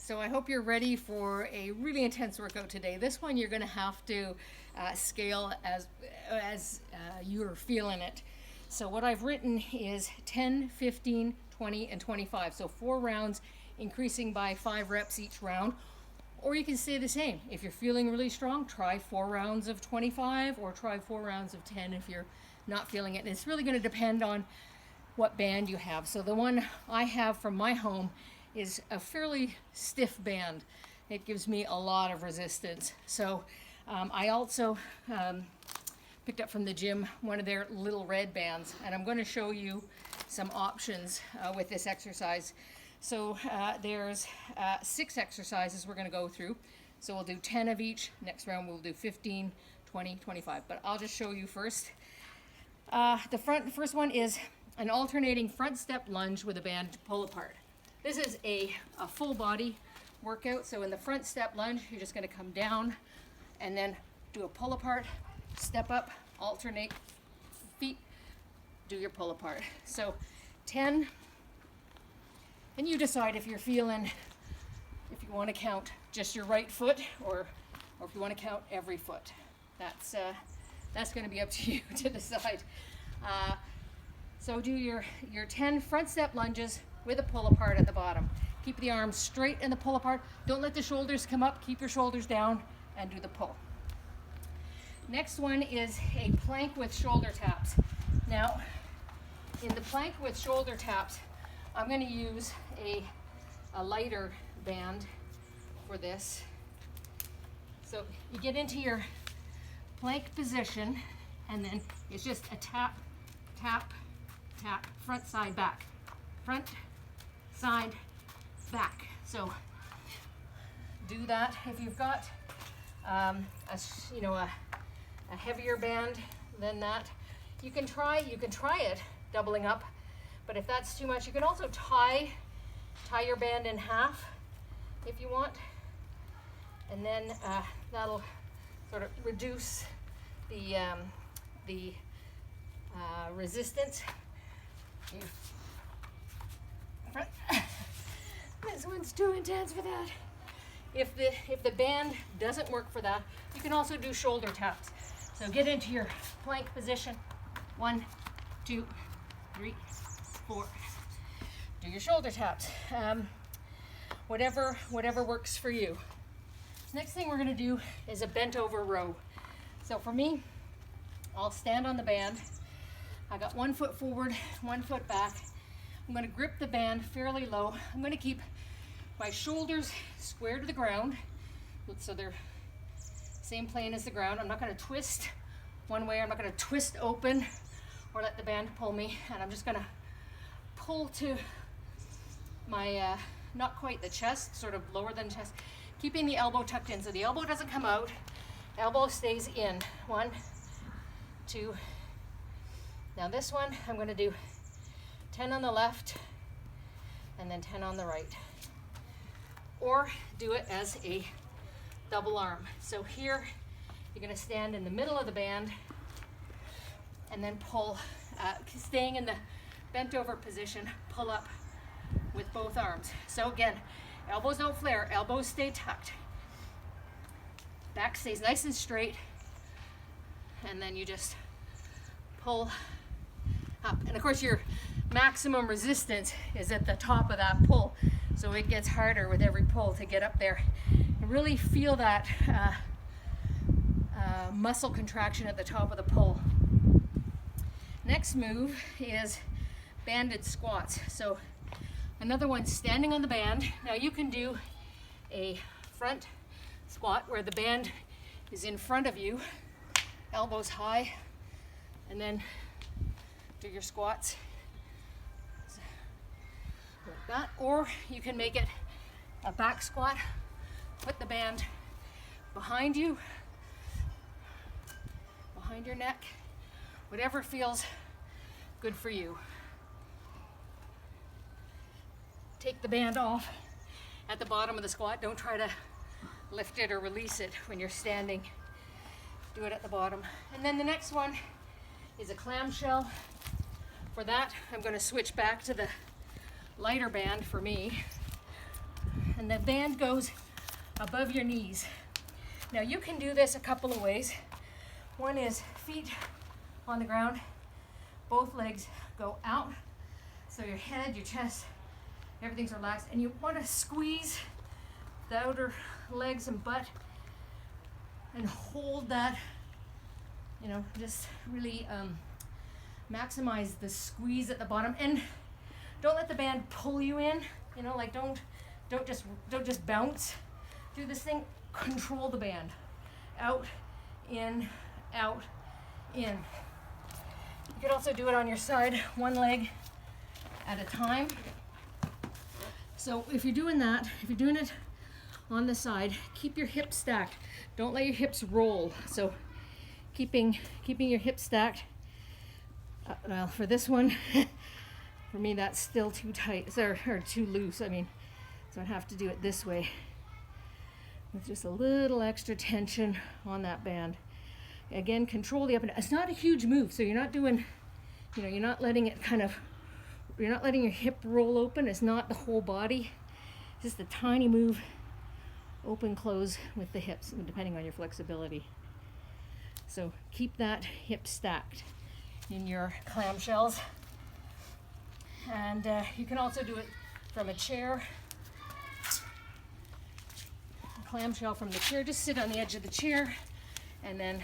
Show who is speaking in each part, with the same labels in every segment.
Speaker 1: So I hope you're ready for a really intense workout today. This one you're going to have to scale as you're feeling it. So what I've written is 10, 15, 20, and 25. So 4 rounds, increasing by 5 reps each round. Or you can stay the same. If you're feeling really strong, try 4 rounds of 25 or try 4 rounds of 10 if you're not feeling it. And it's really going to depend on what band you have. So the one I have from my home is a fairly stiff band. It gives me a lot of resistance. So I also picked up from the gym one of their little red bands, and I'm going to show you some options with this exercise. So there's 6 exercises we're going to go through. So we'll do 10 of each. Next round we'll do 15, 20, 25. But I'll just show you first. The first one is an alternating front step lunge with a band to pull apart. This is a full body workout. So in the front step lunge, you're just going to come down and then do a pull apart, step up, alternate feet, do your pull apart. So 10, and you decide if you're feeling, if you want to count just your right foot or if you want to count every foot. That's going to be up to you to decide. So do your 10 front step lunges with a pull apart at the bottom. Keep the arms straight in the pull apart. Don't let the shoulders come up. Keep your shoulders down and do the pull. Next one is a plank with shoulder taps. Now, in the plank with shoulder taps, I'm going to use a lighter band for this. So you get into your plank position, and then it's just a tap, tap, tap, front, side, back. Front, side, back. So do that. If you've got a heavier band than that, you can try it doubling up. But if that's too much, you can also tie your band in half if you want, and then that'll sort of reduce the resistance. This one's too intense for that. If the band doesn't work for that, you can also do shoulder taps. So get into your plank position. 1, 2, 3, 4. Do your shoulder taps. Whatever works for you. Next thing we're going to do is a bent over row. So for me, I'll stand on the band. I got 1 foot forward, 1 foot back. I'm going to grip the band fairly low. I'm going to keep my shoulders square to the ground, so they're same plane as the ground. I'm not going to twist one way. I'm not going to twist open or let the band pull me. And I'm just going to pull to my, not quite the chest, sort of lower than chest, keeping the elbow tucked in. So the elbow doesn't come out, elbow stays in. 1, 2. Now this one, I'm going to do 10 on the left and then 10 on the right. Or do it as a double arm. So here, you're going to stand in the middle of the band and then pull, staying in the bent over position, pull up with both arms. So again, elbows don't flare, elbows stay tucked. Back stays nice and straight, and then you just pull up. And of course your maximum resistance is at the top of that pull, so it gets harder with every pull to get up there. And really feel that muscle contraction at the top of the pull. Next move is banded squats. So another one, standing on the band. Now you can do a front squat where the band is in front of you, elbows high, and then do your squats like that. Or you can make it a back squat, put the band behind you, behind your neck, whatever feels good for you. Take the band off at the bottom of the squat. Don't try to lift it or release it when you're standing. Do it at the bottom. And then the next one is a clamshell. For that, I'm going to switch back to the lighter band for me. And and the band goes above your knees. Now you can do this a couple of ways. One is feet on the ground, both legs go out, so your head, your chest, everything's relaxed, and you want to squeeze the outer legs and butt and hold that, you know, just really maximize the squeeze at the bottom, and don't let the band pull you in, you know, like don't just bounce through this thing. Control the band. Out, in, out, in. You could also do it on your side, one leg at a time. So if you're doing that, if you're doing it on the side, keep your hips stacked. Don't let your hips roll. So keeping your hips stacked. Well, for this one, for me that's still too tight, or too loose. I mean, so I'd have to do it this way with just a little extra tension on that band. Again, control the up and down. It's not a huge move, so you're not doing, you know, you're not letting it kind of, you're not letting your hip roll open. It's not the whole body. It's just a tiny move, open, close with the hips, depending on your flexibility. So keep that hip stacked in your clamshells. And you can also do it from a chair. Clamshell from the chair. Just sit on the edge of the chair and then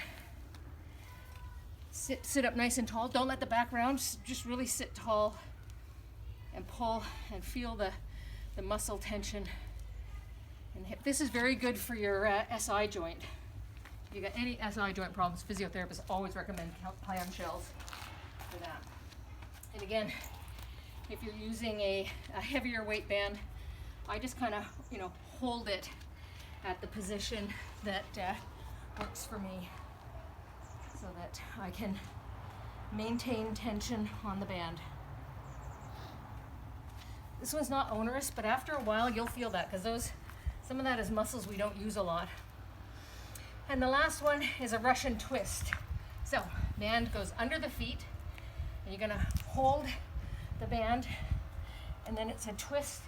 Speaker 1: sit up nice and tall. Don't let the back round, just really sit tall and pull and feel the muscle tension in the hip. This is very good for your SI joint. If you got any SI joint problems, physiotherapists always recommend clamshells for that. And again, if you're using a heavier weight band, I just kind of, you know, hold it at the position that works for me, so that I can maintain tension on the band. This one's not onerous, but after a while you'll feel that, because some of that is muscles we don't use a lot. And the last one is a Russian twist. So band goes under the feet, and you're gonna hold the band, and then it's a twist